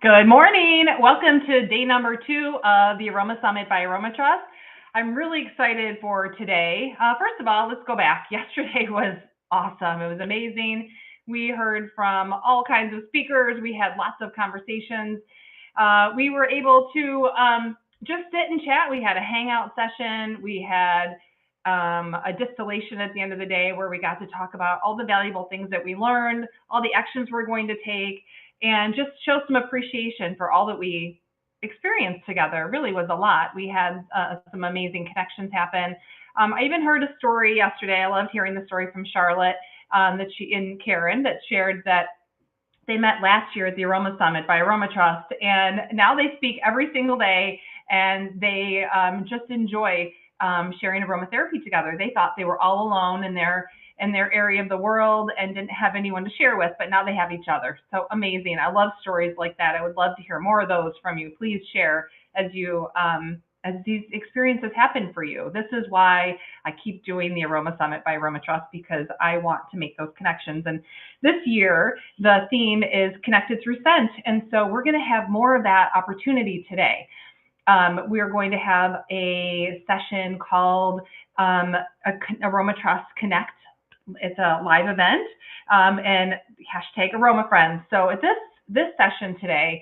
Good morning. Welcome to day number 2 of the Aroma Summit by AromaTrust. I'm really excited for today. First of all, let's go back. Yesterday was awesome. It was amazing. We heard from all kinds of speakers. We had lots of conversations. We were able to just sit and chat. We had a hangout session. We had a distillation at the end of the day where we got to talk about all the valuable things that we learned, all the actions we're going to take, and just show some appreciation for all that we experienced together. It really was a lot. We had some amazing connections happen. I even heard a story yesterday. I loved hearing the story from Charlotte and Karen that shared that they met last year at the Aroma Summit by AromaTrust, and now they speak every single day, and they just enjoy sharing aromatherapy together. They thought they were all alone in their area of the world and didn't have anyone to share with, but now they have each other. So amazing. I love stories like that. I would love to hear more of those from you. Please share as these experiences happen for you. This is why I keep doing the Aroma Summit by AromaTrust, because I want to make those connections. And this year, the theme is Connected Through Scent. And so we're going to have more of that opportunity today. We are going to have a session called AromaTrust Connect. It's a live event, and hashtag Aroma Friends. So at this session today,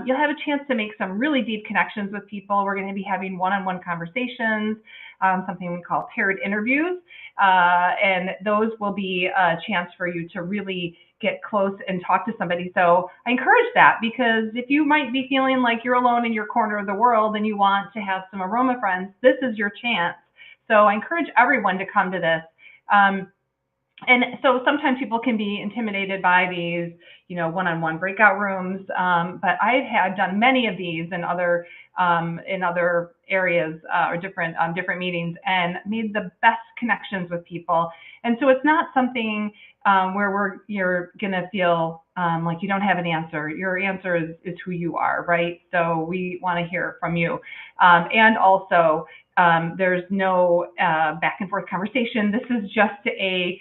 you'll have a chance to make some really deep connections with people. We're going to be having one-on-one conversations, something we call paired interviews, and those will be a chance for you to really get close and talk to somebody. So I encourage that, because if you might be feeling like you're alone in your corner of the world and you want to have some aroma friends, this is your chance. So I encourage everyone to come to this. And so sometimes people can be intimidated by these, one-on-one breakout rooms. But I've done many of these in other areas or different meetings, and made the best connections with people. And so it's not something where you're gonna feel like you don't have an answer. Your answer is who you are, right? So we want to hear from you, and also there's no back and forth conversation. This is just a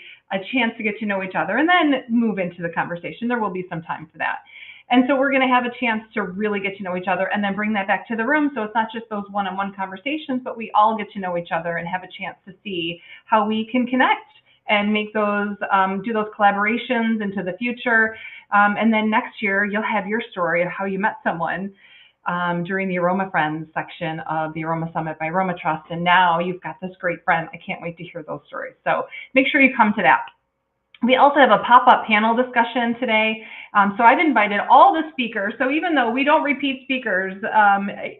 chance to get to know each other and then move into the conversation. There will be some time for that. And so we're going to have a chance to really get to know each other and then bring that back to the room. So it's not just those one-on-one conversations, but we all get to know each other and have a chance to see how we can connect and make those, do those collaborations into the future. And then next year, you'll have your story of how you met someone during the Aroma Friends section of the Aroma Summit by AromaTrust. And now you've got this great friend. I can't wait to hear those stories. So make sure you come to that. We also have a pop-up panel discussion today. So I've invited all the speakers. So even though we don't repeat speakers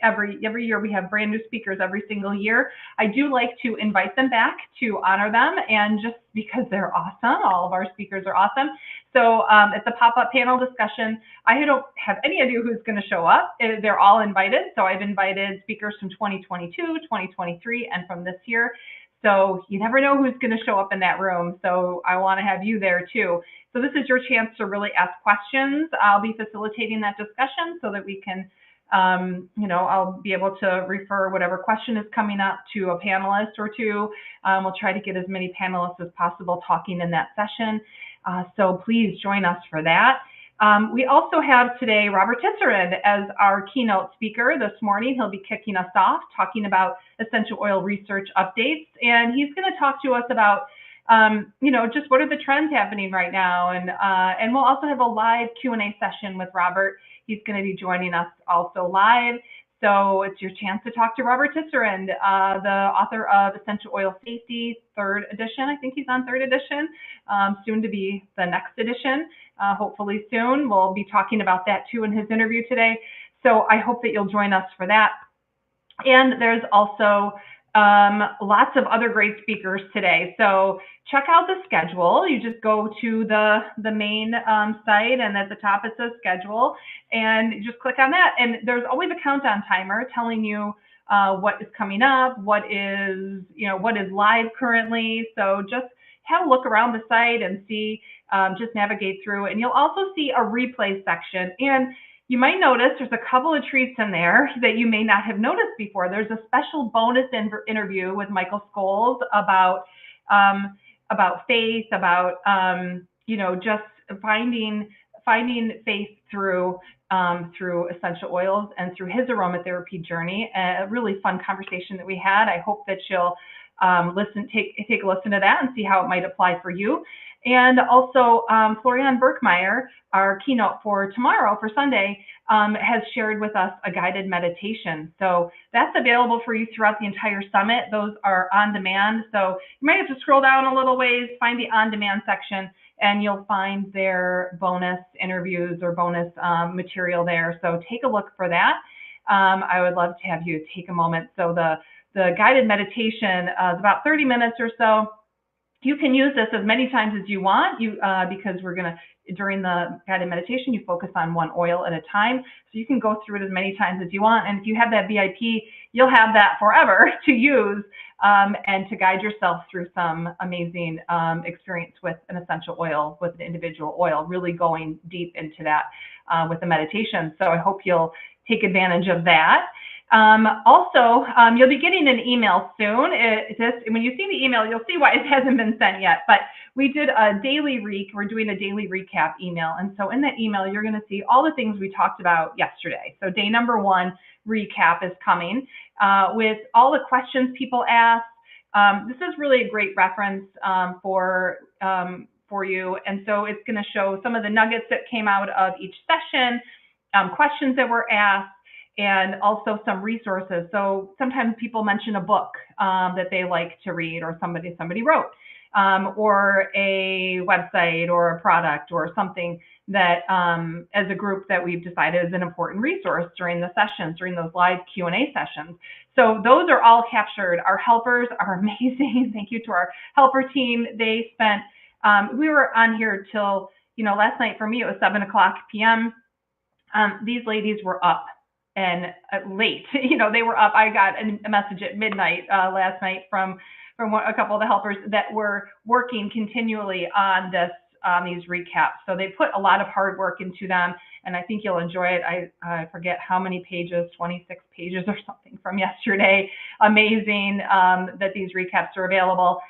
every year, we have brand new speakers every single year. I do like to invite them back to honor them, and just because they're awesome. All of our speakers are awesome. So it's a pop-up panel discussion. I don't have any idea who's going to show up. They're all invited. So I've invited speakers from 2022, 2023, and from this year. So you never know who's going to show up in that room. So I want to have you there too. So this is your chance to really ask questions. I'll be facilitating that discussion so that we can, I'll be able to refer whatever question is coming up to a panelist or two. We'll try to get as many panelists as possible talking in that session. So please join us for that. We also have today Robert Tisserand as our keynote speaker this morning. He'll be kicking us off talking about essential oil research updates. And he's going to talk to us about, just what are the trends happening right now. And we'll also have a live Q&A session with Robert. He's going to be joining us also live. So it's your chance to talk to Robert Tisserand, the author of Essential Oil Safety, 3rd edition. I think he's on 3rd edition, soon to be the next edition, hopefully soon. We'll be talking about that too in his interview today. So I hope that you'll join us for that. And there's also lots of other great speakers today. So check out the schedule. You just go to the main site, and at the top it says schedule, and you just click on that. And there's always a countdown timer telling you what is coming up, what is live currently. So just have a look around the site and see, just navigate through. And you'll also see a replay section. And you might notice there's a couple of treats in there that you may not have noticed before. There's a special bonus interview with Michael Scholes about faith, about just finding finding faith through essential oils and through his aromatherapy journey. A really fun conversation that we had. I hope that you'll take a listen to that and see how it might apply for you. And also, Florian Berkmeyer, our keynote for tomorrow, for Sunday, has shared with us a guided meditation. So that's available for you throughout the entire summit. Those are on demand. So you might have to scroll down a little ways, find the on-demand section, and you'll find their bonus interviews or bonus material there. So take a look for that. I would love to have you take a moment. So the guided meditation is about 30 minutes or so. You can use this as many times as you want, because we're going to, during the guided meditation, you focus on one oil at a time. So you can go through it as many times as you want. And if you have that VIP, you'll have that forever to use and to guide yourself through some amazing experience with an essential oil, with an individual oil, really going deep into that with the meditation. So I hope you'll take advantage of that. Also, you'll be getting an email soon. When you see the email, you'll see why it hasn't been sent yet. But we did a we're doing a daily recap email. And so in that email, you're going to see all the things we talked about yesterday. So day number 1 recap is coming with all the questions people asked. This is really a great reference for you. And so it's going to show some of the nuggets that came out of each session, questions that were asked, and also some resources. So sometimes people mention a book that they like to read, or somebody wrote, or a website or a product or something that as a group that we've decided is an important resource during the sessions, during those live Q&A sessions. So those are all captured. Our helpers are amazing. Thank you to our helper team. They spent, we were on here till, last night for me, it was 7:00 p.m. These ladies were up and late, they were up. I got a message at midnight last night from a couple of the helpers that were working continually on these recaps. So they put a lot of hard work into them, and I think you'll enjoy it. I forget how many pages, 26 pages or something from yesterday. Amazing that these recaps are available.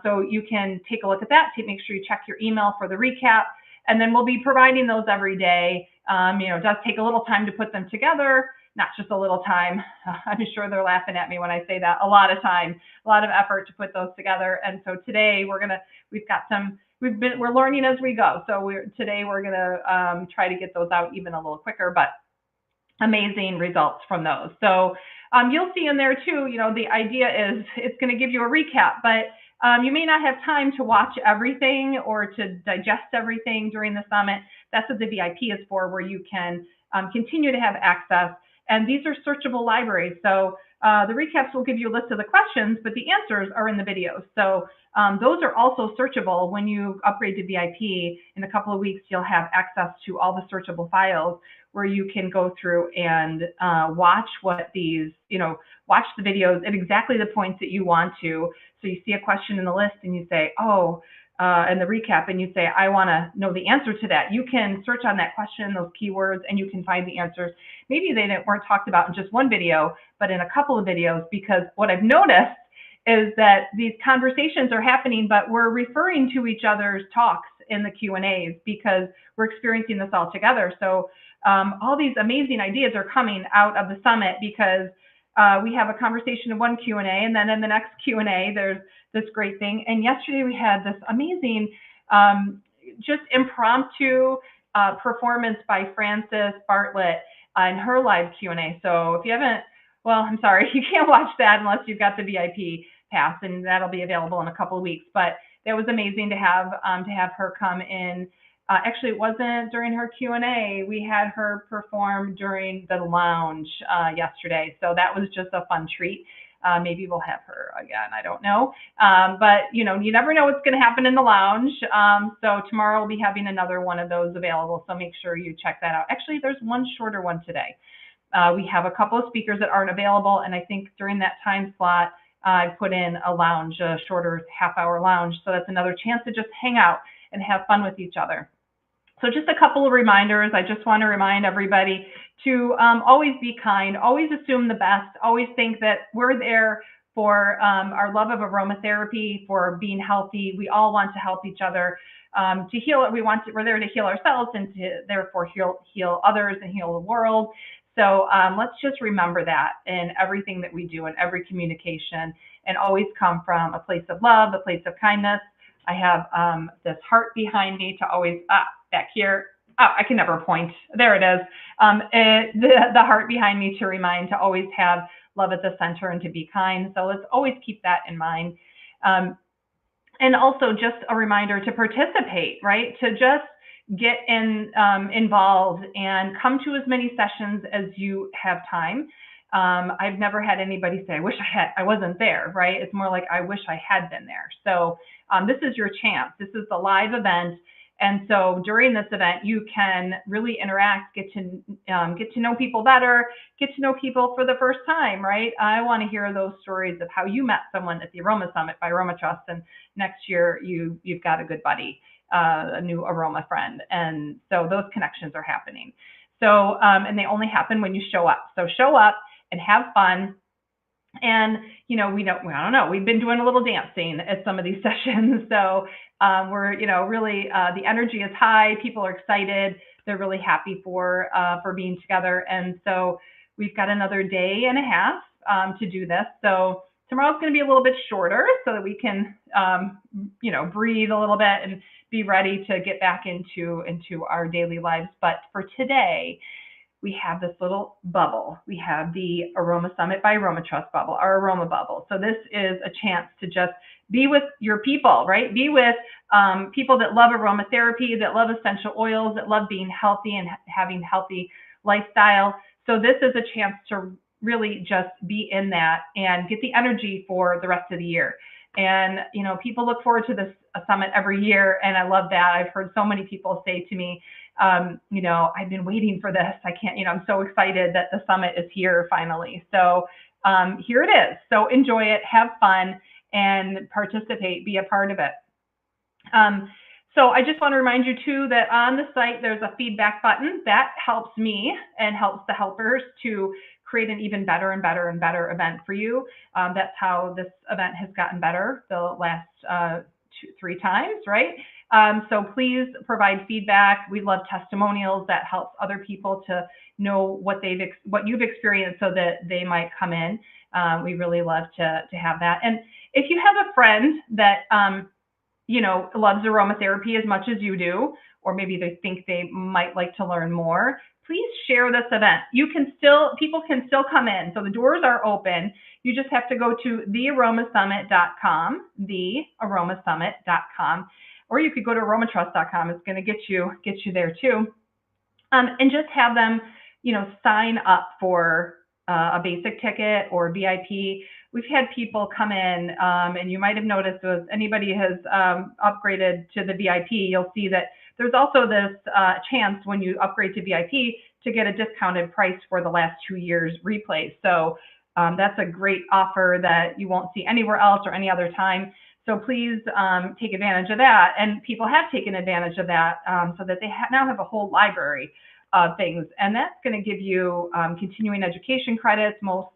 So you can take a look at that. Make sure you check your email for the recap. And then we'll be providing those every day. It does take a little time to put them together, not just a little time. I'm sure they're laughing at me when I say that. A lot of time, a lot of effort to put those together. And so today we're learning as we go. So today we're gonna try to get those out even a little quicker, but amazing results from those. So you'll see in there too, the idea is it's going to give you a recap, but you may not have time to watch everything or to digest everything during the summit. That's what the VIP is for, where you can continue to have access. And these are searchable libraries. So the recaps will give you a list of the questions, but the answers are in the videos. So those are also searchable. When you upgrade to VIP in a couple of weeks, you'll have access to all the searchable files where you can go through and watch watch the videos at exactly the points that you want to. So you see a question in the list and you say, and the recap, and you say, I want to know the answer to that. You can search on that question, those keywords, and you can find the answers. Maybe they weren't talked about in just one video, but in a couple of videos, because what I've noticed is that these conversations are happening, but we're referring to each other's talks in the Q&As because we're experiencing this all together. So all these amazing ideas are coming out of the summit because we have a conversation in one Q&A, and then in the next Q&A, there's this great thing. And yesterday we had this amazing, just impromptu performance by Frances Bartlett in her live Q&A. So if you haven't, well, I'm sorry, you can't watch that unless you've got the VIP pass, and that'll be available in a couple of weeks. But that was amazing to have her come in. Actually, it wasn't during her Q&A. We had her perform during the lounge yesterday. So that was just a fun treat. Maybe we'll have her again. I don't know. But, you never know what's going to happen in the lounge. So tomorrow we'll be having another one of those available. So make sure you check that out. Actually, there's one shorter one today. We have a couple of speakers that aren't available. And I think during that time slot, I put in a lounge, a shorter half-hour lounge. So that's another chance to just hang out and have fun with each other. So just a couple of reminders. I just want to remind everybody to always be kind, always assume the best, always think that we're there for our love of aromatherapy, for being healthy. We all want to help each other. to heal. We're there to heal ourselves and to therefore heal others and heal the world. So let's just remember that in everything that we do, in every communication, and always come from a place of love, a place of kindness. I have this heart behind me to always, back here. Oh, I can never point. There it is. The heart behind me to remind to always have love at the center and to be kind. So let's always keep that in mind. And also just a reminder to participate, right? To just get involved and come to as many sessions as you have time. I've never had anybody say, I wasn't there, right? It's more like, I wish I had been there. So this is your chance. This is the live event. And so during this event, you can really interact, get to know people better, get to know people for the first time, right? I want to hear those stories of how you met someone at the Aroma Summit by AromaTrust, and next year you've got a good buddy, a new aroma friend. And so those connections are happening. So, and they only happen when you show up. So show up and have fun. And, I don't know, we've been doing a little dancing at some of these sessions. So we're, really, the energy is high. People are excited. They're really happy for being together. And so we've got another day and a half to do this. So tomorrow's going to be a little bit shorter so that we can, breathe a little bit and be ready to get back into our daily lives. But for today, we have this little bubble. We have the Aroma Summit by AromaTrust bubble, our aroma bubble. So this is a chance to just be with your people, right? Be with people that love aromatherapy, that love essential oils, that love being healthy and having healthy lifestyle. So this is a chance to really just be in that and get the energy for the rest of the year. And, people look forward to this summit every year. And I love that. I've heard so many people say to me, I've been waiting for this. I can't, I'm so excited that the summit is here finally. So here it is. So enjoy it, have fun, and participate, be a part of it. So I just want to remind you too that on the site, there's a feedback button that helps me and helps the helpers to create an even better and better and better event for you. That's how this event has gotten better the last 2-3 times, right? So please provide feedback. We love testimonials. That helps other people to know what you've experienced so that they might come in. We really love to have that. And if you have a friend that loves aromatherapy as much as you do, or maybe they think they might like to learn more, please share this event. People can still come in. So the doors are open. You just have to go to thearomaSummit.com, thearomaSummit.com, or you could go to AromaTrust.com. It's going to get you there too. And just have them, sign up for a basic ticket or VIP. We've had people come in, and you might have noticed as anybody has upgraded to the VIP, you'll see that there's also this chance when you upgrade to VIP to get a discounted price for the last 2 years replays. So that's a great offer that you won't see anywhere else or any other time. So please take advantage of that. And people have taken advantage of that so that they now have a whole library of things. And that's going to give you continuing education credits. Most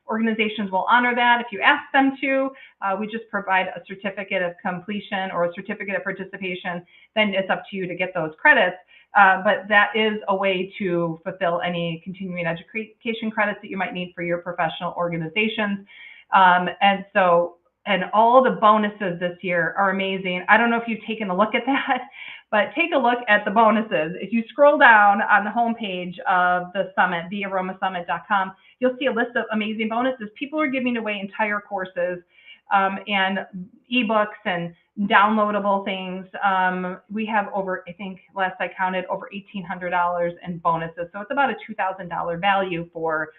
organizations will honor that if you ask them to. We just provide a certificate of completion or a certificate of participation. Then it's up to you to get those credits. But that is a way to fulfill any continuing education credits that you might need for your professional organizations. And all the bonuses this year are amazing. I don't know if you've taken a look at that, but take a look at the bonuses. If you scroll down on the homepage of the summit, thearomaSummit.com, you'll see a list of amazing bonuses. People are giving away entire courses and ebooks and downloadable things. We have over, I think last I counted, over $1,800 in bonuses. So it's about a $2,000 value for,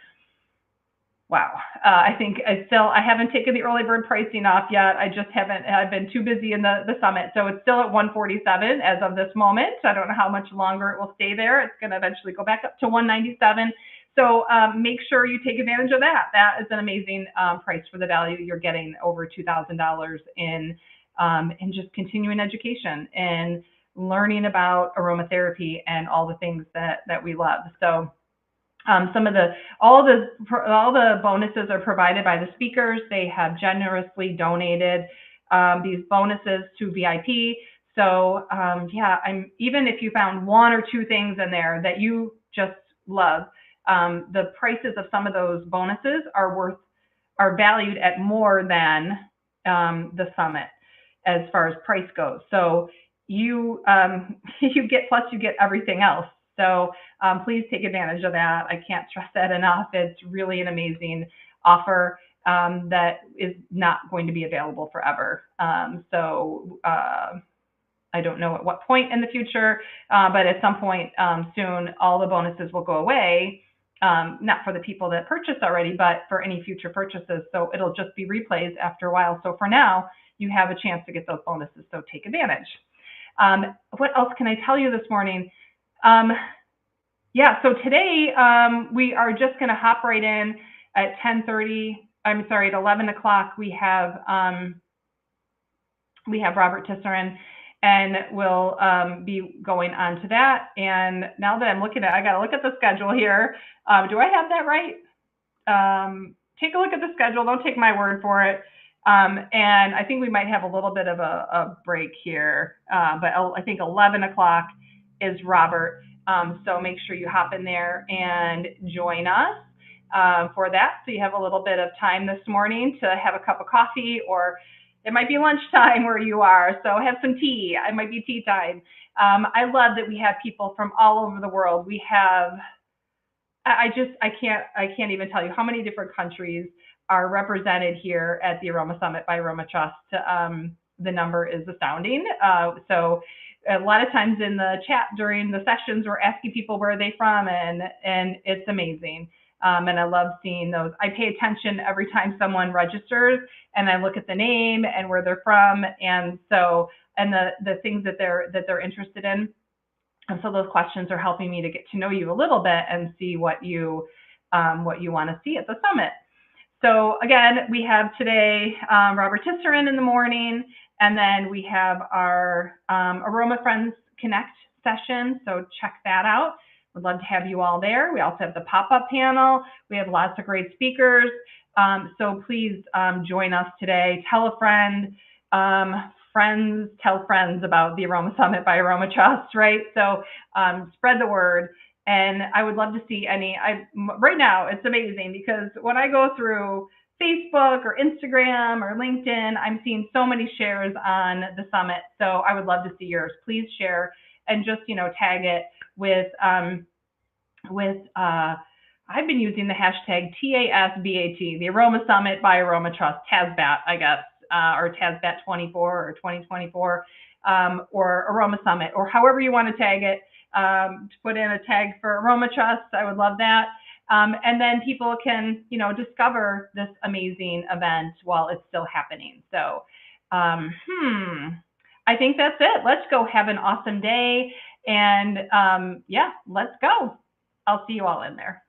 wow. I think I haven't taken the early bird pricing off yet. I've been too busy in the summit. So it's still at $147 as of this moment. I don't know how much longer it will stay there. It's going to eventually go back up to $197. So make sure you take advantage of that. That is an amazing price for the value. You're getting over $2,000 in just continuing education and learning about aromatherapy and all the things that we love. So all the bonuses are provided by the speakers. They have generously donated these bonuses to VIP. So yeah, even if you found one or two things in there that you just love, the prices of some of those bonuses are valued at more than the summit as far as price goes. So you you get everything else. So please take advantage of that. I can't stress that enough. It's really an amazing offer that is not going to be available forever. I don't know at what point in the future, but at some point soon, all the bonuses will go away. Not for the people that purchased already, but for any future purchases. So it'll just be replays after a while. So for now, you have a chance to get those bonuses. So take advantage. What else can I tell you this morning? Yeah, so today we are just going to hop right in at 10:30. I'm sorry, at 11 o'clock. We have Robert Tisserin, and we'll be going on to that. And now that I'm looking at, I got to look at the schedule here. Do I have that right? Take a look at the schedule. Don't take my word for it. And I think we might have a little bit of a break here, but I think 11 o'clock is Robert. So make sure you hop in there and join us for that. So you have a little bit of time this morning to have a cup of coffee, or it might be lunchtime where you are. So have some tea. It might be tea time. I love that we have people from all over the world. We have, I can't even tell you how many different countries are represented here at the Aroma Summit by AromaTrust. The number is astounding. So a lot of times in the chat during the sessions, we're asking people where are they from, and it's amazing. And I love seeing those. I pay attention every time someone registers, and I look at the name and where they're from, and so the things that they're interested in. And so those questions are helping me to get to know you a little bit and see what you want to see at the summit. So again, we have today Robert Tisserin in the morning, and then we have our Aroma Friends Connect session. So check that out. We'd love to have you all there. We also have the pop-up panel. We have lots of great speakers. So please join us today. Tell a friend. Friends tell friends about the Aroma Summit by AromaTrust, right? So spread the word. And I would love to see right now it's amazing because when I go through Facebook or Instagram or LinkedIn, I'm seeing so many shares on the summit. So I would love to see yours. Please share and just, tag it with I've been using the hashtag TASBAT, the Aroma Summit by AromaTrust, TASBAT, I guess, or TASBAT 24 or 2024, or Aroma Summit, or however you want to tag it. To put in a tag for AromaTrust, I would love that. And then people can, discover this amazing event while it's still happening. So, I think that's it. Let's go have an awesome day. And yeah, let's go. I'll see you all in there.